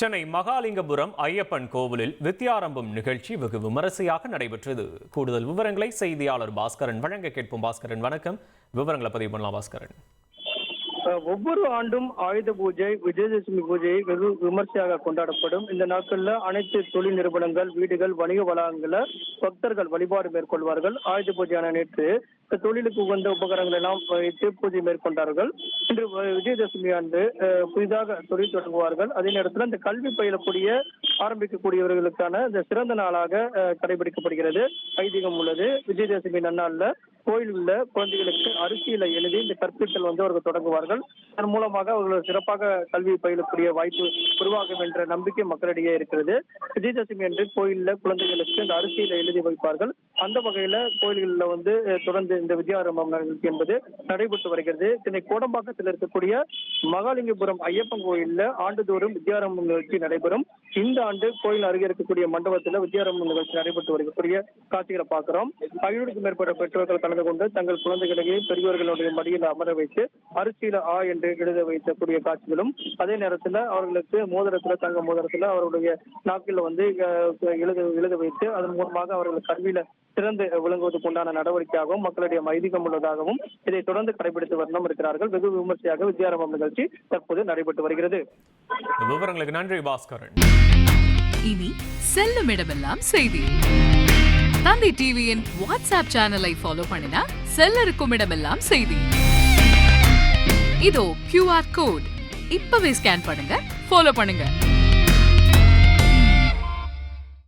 சென்னை மகாலிங்கபுரம் ஐயப்பன் கோவிலில் வித்யாரம்பம் நிகழ்ச்சி வெகு விமரிசையாக நடைபெற்றது. கூடுதல் விவரங்களை செய்தியாளர் பாஸ்கரன் வழங்க கேட்போம். பாஸ்கரன் வணக்கம். விவரங்களை பதிவு பண்ணலாம் பாஸ்கரன். ஒவ்வொரு ஆண்டும் ஆயுத பூஜை, விஜயதசமி பூஜையை வெகு விமர்சையாக கொண்டாடப்படும். இந்த நாட்கள்ல அனைத்து தொழில் நிறுவனங்கள், வீடுகள், வணிக வளாகங்கள பக்தர்கள் வழிபாடு மேற்கொள்வார்கள். ஆயுத பூஜையான நேற்று தொழிலுக்கு உகந்த உபகரணங்கள் எல்லாம் வைத்து பூஜை மேற்கொண்டார்கள். இன்று விஜயதசமி ஆண்டு புதிதாக தொழில் தொடங்குவார்கள். அதே நேரத்தில் இந்த கல்வி பயிலக்கூடிய ஆரம்பிக்கக்கூடியவர்களுக்கான இந்த சிறந்த நாளாக கடைபிடிக்கப்படுகிறது. ஐதீகம் உள்ளது. விஜயதசமி நன்னாள்ல கோயில் உள்ள குழந்தைகளுக்கு அரிசியில எழுதி இந்த கற்பித்தல் அவர்கள் தொடங்குவார்கள். அதன் மூலமாக அவர்கள் சிறப்பாக கல்வி பயிலக்கூடிய வாய்ப்பு உருவாகும் என்ற நம்பிக்கை மக்களிடையே இருக்கிறது. விஜயதசமி அன்று கோயில்ல குழந்தைகளுக்கு இந்த அரிசியில எழுதி வைப்பார்கள். அந்த வகையில கோயில்களில் தொடர்ந்து இந்த வித்யாரம்பம் நிகழ்ச்சி என்பது நடைபெற்று வருகிறது. சென்னை கோடம்பாக்கத்தில் இருக்கக்கூடிய மகாலிங்கபுரம் ஐயப்பன் கோயில்ல ஆண்டுதோறும் வித்யாரம்பம் நிகழ்ச்சி நடைபெறும். இந்த ஆண்டு கோயில் அருகே இருக்கக்கூடிய மண்டபத்தில் வித்யாரம்பம் நிகழ்ச்சி நடைபெற்று வரக்கூடிய காட்சிகளை பார்க்கிறோம். 500க்கும் மேற்பட்ட பெற்றோர்கள் கலந்து கொண்டு தங்கள் குழந்தைகளையே பெரியவர்களுடைய மடியில் அமர வைத்து அரிசியில ஆ என்று எழுத வைக்கக்கூடிய காட்சிகளும், அதே நேரத்தில் அவர்களுக்கு மோதிரத்துல, தங்க மோதிரத்துல அவருடைய நாக்கில் எழுத வைத்து அதன் மூலமாக அவர்கள் கல்வியில சிறந்து விளங்குவதற்கு உண்டான நடவடிக்கையாகவும் மக்களுடைய ஐதீகம் உள்ளதாகவும் இதை தொடர்ந்து கடைபிடித்து வண்ணம் இருக்கிறார்கள். வெகு விமர்சையாக வித்யாரம்பம் நிகழ்ச்சி தற்போது நடைபெற்று வருகிறது. விவரங்களுக்கு நன்றி பாஸ்கரன். இனி செல்லும் இடமெல்லாம் செய்தி. தந்தை டிவியின் வாட்ஸ்அப் சேனலை ஃபாலோ பண்ணினா செல்ல இருக்கும் இடமெல்லாம் செய்தி. இதோ QR கோட் இப்பவே ஸ்கேன் பண்ணுங்க, ஃபாலோ பண்ணுங்க.